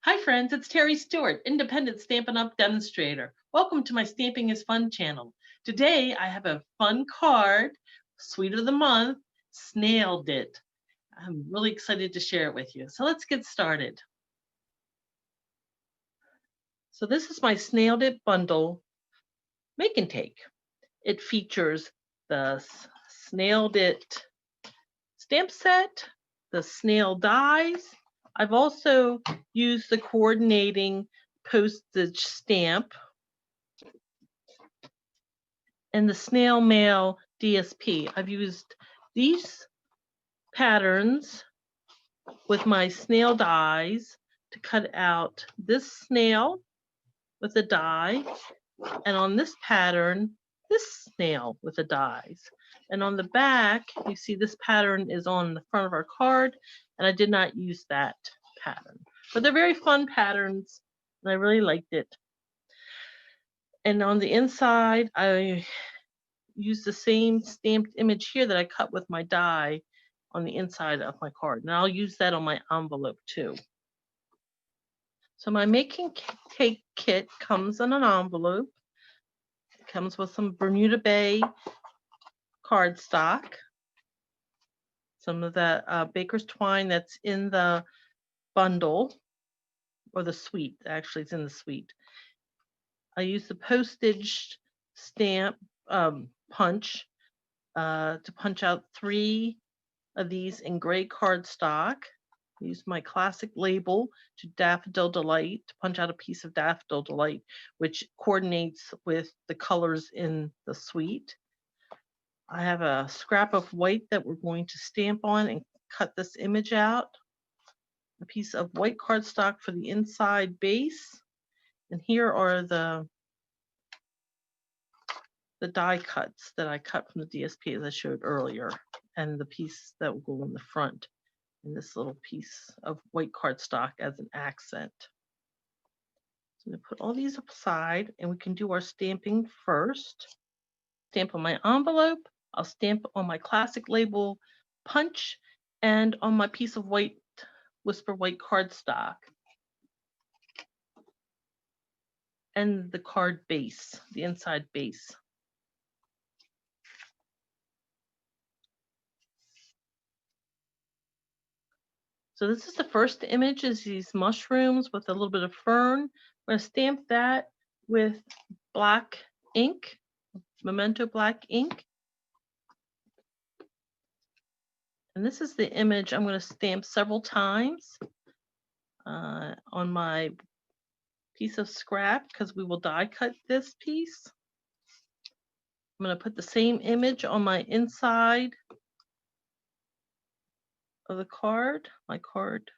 Hi friends, it's Terry Stewart, independent Stampin' Up! Demonstrator. Welcome to my Stamping is Fun channel. Today I have a fun card, Sweet of the Month, Snailed It. I'm really excited to share it with you. So let's get started. So this is my Snailed It bundle make and take. It features the Snailed It stamp set, the snail dies. I've also used the coordinating postage stamp and the snail mail DSP. I've used these patterns with my snail dies to cut out this snail with a die, and on this pattern, this snail with the dies. And on the back, you see this pattern is on the front of our card, and I did not use that pattern. But they're very fun patterns, and I really liked it. And on the inside, I use the same stamped image here that I cut with my die on the inside of my card. And I'll use that on my envelope too. So my making cake kit comes in an envelope. It comes with some Bermuda Bay cardstock, some of that baker's twine that's in the bundle, or the suite, actually it's in the suite. I use the postage stamp punch to punch out 3 of these in gray cardstock. Use my classic label to Daffodil Delight to punch out a piece of Daffodil Delight, which coordinates with the colors in the suite. I have a scrap of white that we're going to stamp on and cut this image out. A piece of white cardstock for the inside base. And here are the die cuts that I cut from the DSP as I showed earlier, and the piece that will go in the front, and this little piece of white cardstock as an accent. So I'm going to put all these aside, and we can do our stamping first. Stamp on my envelope. I'll stamp on my classic label punch and on my piece of white Whisper white cardstock and the card base, the inside base. So this is the first image, is these mushrooms with a little bit of fern. I'm going to stamp that with black ink, Memento black ink. And this is the image I'm going to stamp several times on my piece of scrap, because we will die cut this piece. I'm going to put the same image on my inside of the card, my card.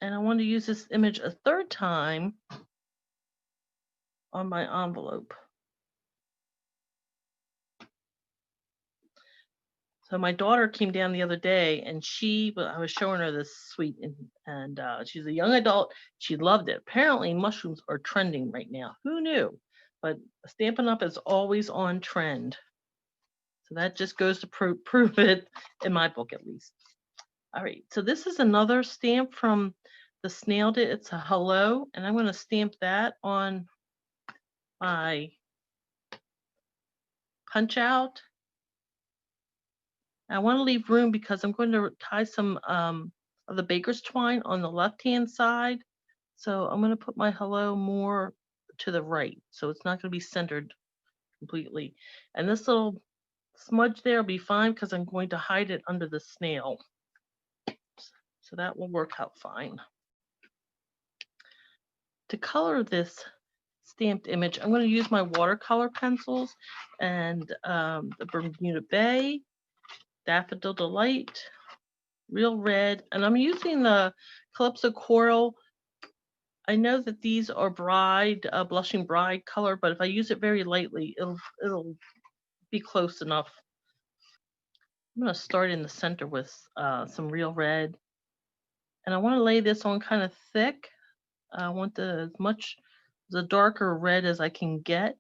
And I want to use this image a third time on my envelope. So my daughter came down the other day, and I was showing her this suite, and she's a young adult. She loved it. Apparently mushrooms are trending right now. Who knew? But Stampin' Up! Is always on trend. So that just goes to prove it, in my book at least. All right, so this is another stamp from the Snailed It. It's a hello, and I'm going to stamp that on my punch out. I want to leave room because I'm going to tie some of the baker's twine on the left-hand side. So I'm going to put my hello more to the right, so it's not going to be centered completely. And this little smudge there will be fine because I'm going to hide it under the snail. So that will work out fine. To color this stamped image, I'm going to use my watercolor pencils and the Bermuda Bay, Daffodil Delight, Real Red, and I'm using the Calypso Coral. I know that these are blushing bride color, but if I use it very lightly, it'll be close enough. I'm going to start in the center with some Real Red, and I want to lay this on kind of thick. I want the darker red as I can get.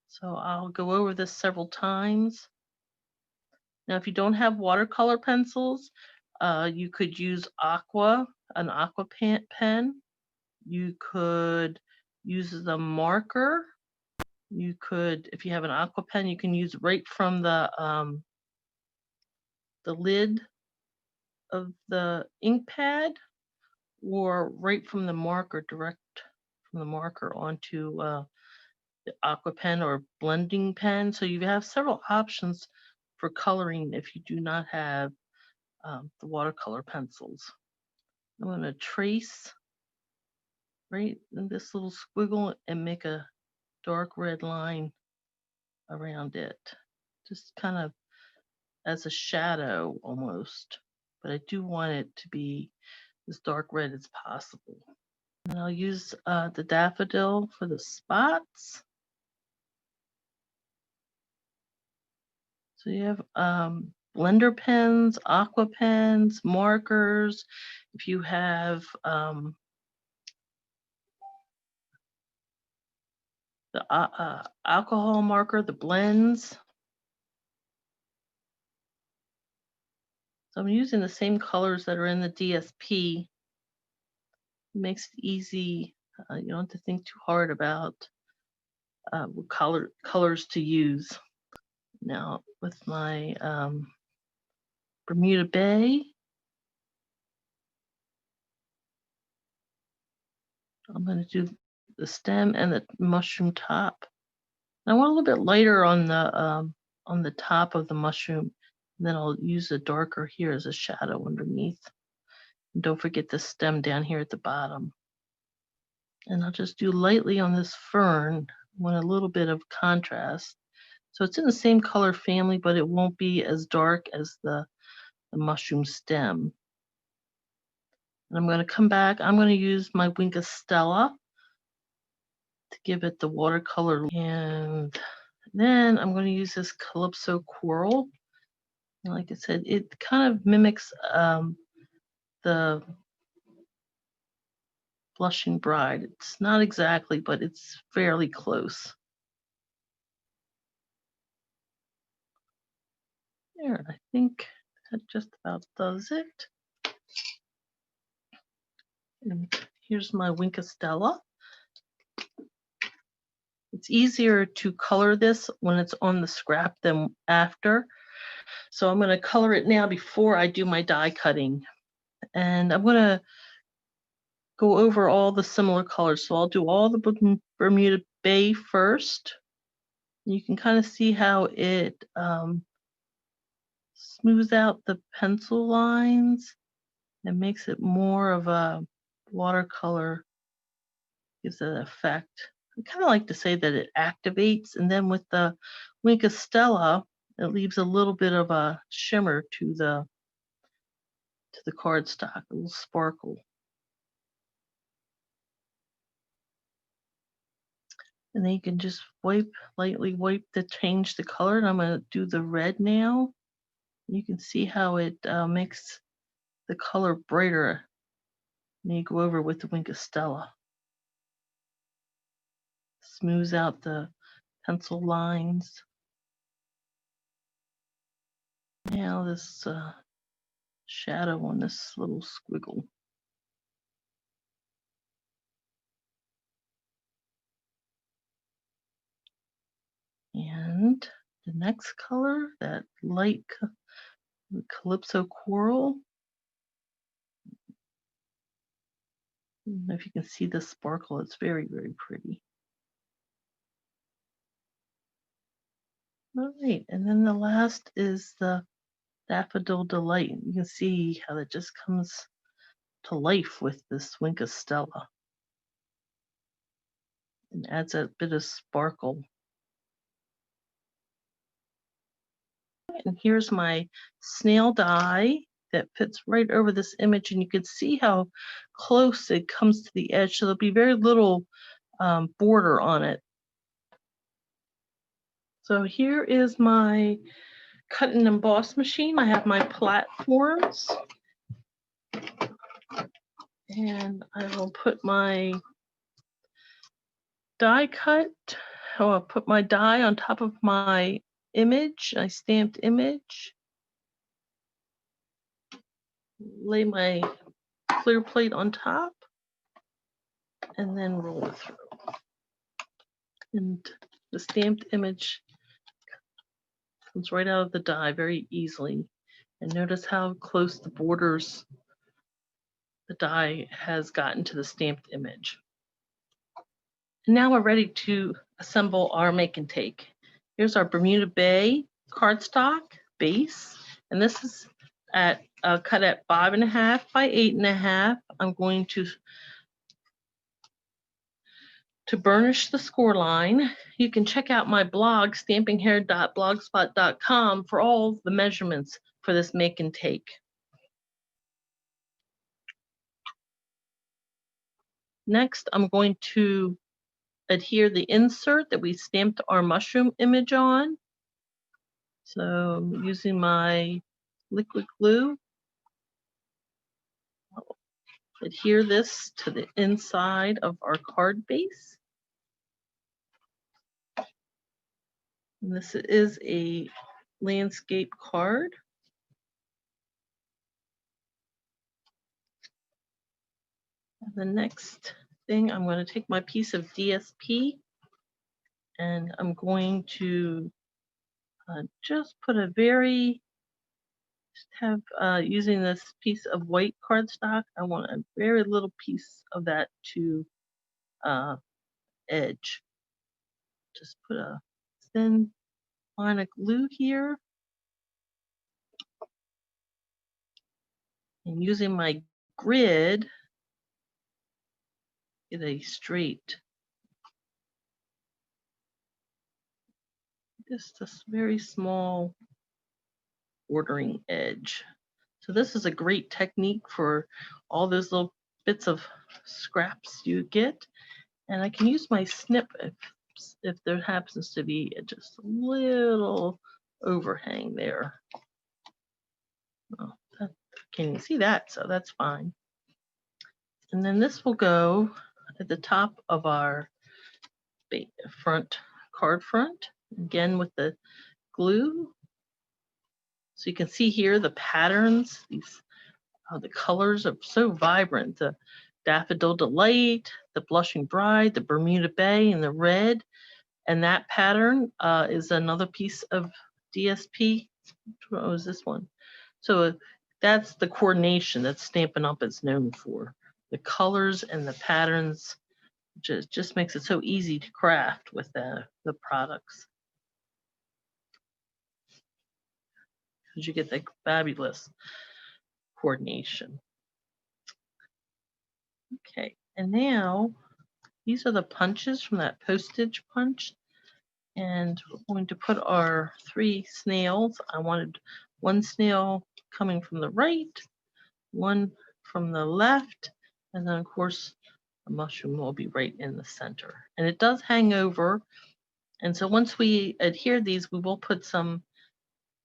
So I'll go over this several times. Now, if you don't have watercolor pencils, you could use an aqua pen. You could use the marker. You could, if you have an aqua pen, you can use right from the lid of the ink pad, or right from the marker, direct from the marker onto the aqua pen or blending pen. So you have several options for coloring if you do not have the watercolor pencils. I'm going to trace right in this little squiggle and make a dark red line around it, just kind of as a shadow almost, but I do want it to be as dark red as possible. And I'll use the daffodil for the spots. So you have blender pens, aqua pens, markers. If you have the alcohol marker, the blends. So I'm using the same colors that are in the DSP. It makes it easy. You don't have to think too hard about what colors to use. Now with my Bermuda Bay, I'm going to do the stem and the mushroom top. I want a little bit lighter on the top of the mushroom, and then I'll use a darker here as a shadow underneath. And don't forget the stem down here at the bottom. And I'll just do lightly on this fern. I want a little bit of contrast. So it's in the same color family, but it won't be as dark as the mushroom stem. And I'm going to come back. I'm going to use my Wink of Stella to give it the watercolor. And then I'm going to use this Calypso Coral. And like I said, it kind of mimics the Blushing Bride. It's not exactly, but it's fairly close. There, I think that just about does it. And here's my Wink of Stella. It's easier to color this when it's on the scrap than after. So I'm going to color it now before I do my die cutting. And I'm going to go over all the similar colors. So I'll do all the Bermuda Bay first. You can kind of see how it smooths out the pencil lines and makes it more of a watercolor, gives it an effect. I kind of like to say that it activates, and then with the Wink of Stella, it leaves a little bit of a shimmer to the cardstock, a little sparkle. And then you can just lightly wipe to change the color. And I'm going to do the red now. You can see how it makes the color brighter. And you go over with the Wink of Stella. Smooths out the pencil lines. Now this shadow on this little squiggle. And the next color, that light Calypso Coral. I don't know if you can see the sparkle, it's very, very pretty. All right, and then the last is the Daffodil Delight. You can see how it just comes to life with this Wink of Stella and adds a bit of sparkle. And here's my snail die that fits right over this image, and you can see how close it comes to the edge, so there'll be very little border on it. So here is my cut and emboss machine. I have my platforms, and I will put my die cut. I'll put my die on top of my image, my stamped image. lay my clear plate on top and then roll it through. And the stamped image comes right out of the die very easily. And notice how close the borders the die has gotten to the stamped image. And now we're ready to assemble our make and take. Here's our Bermuda Bay cardstock base, and this is at cut at 5.5 by 8.5. I'm going to burnish the score line. You can check out my blog, stampinghair.blogspot.com, for all the measurements for this make and take. Next, I'm going to adhere the insert that we stamped our mushroom image on. So I'm using my liquid glue. I'll adhere this to the inside of our card base. And this is a landscape card. And the next thing, I'm going to take my piece of DSP and I'm going to just put a very, using this piece of white cardstock, I want a very little piece of that to edge. Just put a thin line of glue here. And using my grid, get a straight, just a very small bordering edge. So this is a great technique for all those little bits of scraps you get. And I can use my snip if there happens to be just a little overhang there. Oh, can you see that? So that's fine. And then this will go at the top of our front card front, again with the glue. So you can see here the patterns, these the colors are so vibrant. The Daffodil Delight, the Blushing Bride, the Bermuda Bay, and the red. And that pattern is another piece of DSP. What was this one? So that's the coordination that Stampin' Up! Is known for. The colors and the patterns just makes it so easy to craft with the products. Because you get the fabulous coordination. Okay, and now these are the punches from that postage punch. And we're going to put our 3 snails. I wanted one snail coming from the right, one from the left, and then of course the mushroom will be right in the center. And it does hang over. And so once we adhere these, we will put some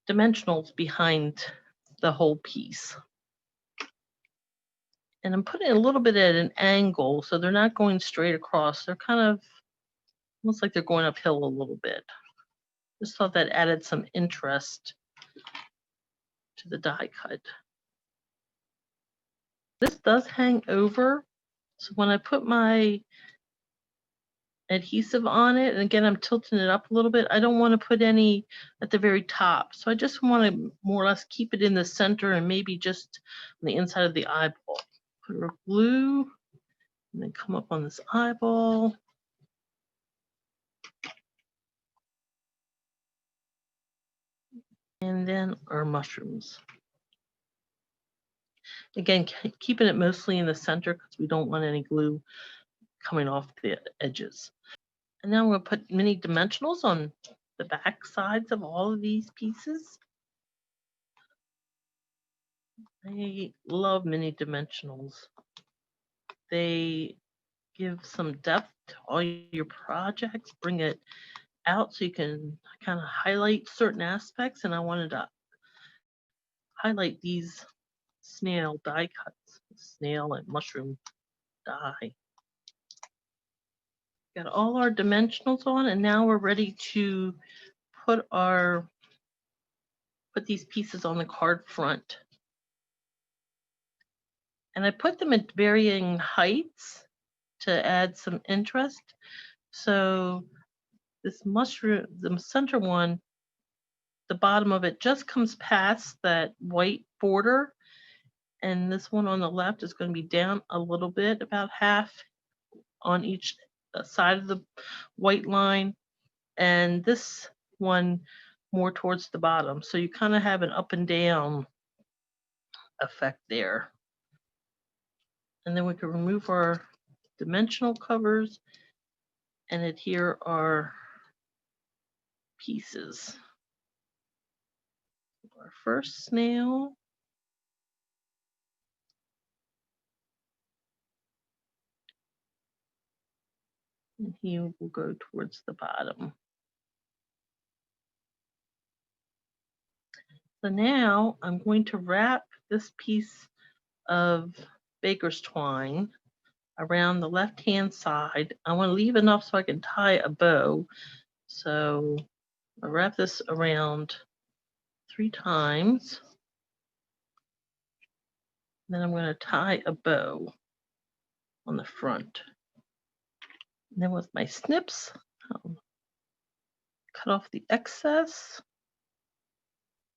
dimensionals behind the whole piece. And I'm putting a little bit at an angle, so they're not going straight across. They're kind of almost like they're going uphill a little bit. Just thought that added some interest to the die cut. This does hang over, so when I put my adhesive on it, and again I'm tilting it up a little bit, I don't want to put any at the very top. So I just want to more or less keep it in the center and maybe just on the inside of the eyeball. Put our glue and then come up on this eyeball. And then our mushrooms. Again, keeping it mostly in the center because we don't want any glue coming off the edges. And now I'm going to put mini dimensionals on the back sides of all of these pieces. I love mini dimensionals. They give some depth to all your projects, bring it out so you can kind of highlight certain aspects. And I wanted to highlight these snail die cuts, snail and mushroom die. Got all our dimensionals on, and now we're ready to put these pieces on the card front. And I put them at varying heights to add some interest. So this mushroom, the center one, the bottom of it just comes past that white border. And this one on the left is going to be down a little bit, about half on each side of the white line. And this one more towards the bottom. So you kind of have an up and down effect there. And then we can remove our dimensional covers and adhere our pieces. Our first snail. And he will go towards the bottom. So now I'm going to wrap this piece of baker's twine around the left-hand side. I want to leave enough so I can tie a bow. So I'll wrap this around 3 times. Then I'm going to tie a bow on the front. And then with my snips, I'll cut off the excess.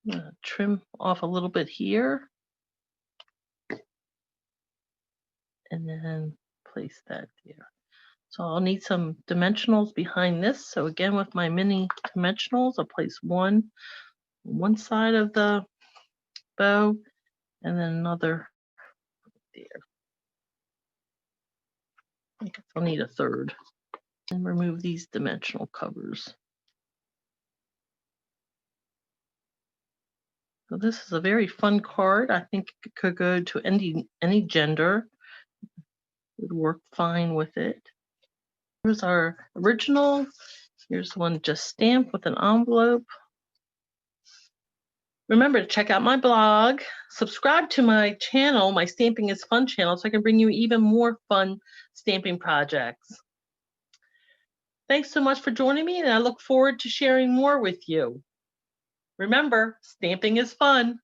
I'm going to trim off a little bit here. And then place that there. So I'll need some dimensionals behind this. So again, with my mini dimensionals, I'll place one on one side of the bow and then another there. I guess I'll need a third. And remove these dimensional covers. So this is a very fun card. I think it could go to any gender. It would work fine with it. Here's our original. Here's one just stamped with an envelope. Remember to check out my blog, subscribe to my channel, my Stamping is Fun channel, so I can bring you even more fun stamping projects. Thanks so much for joining me, and I look forward to sharing more with you. Remember, stamping is fun.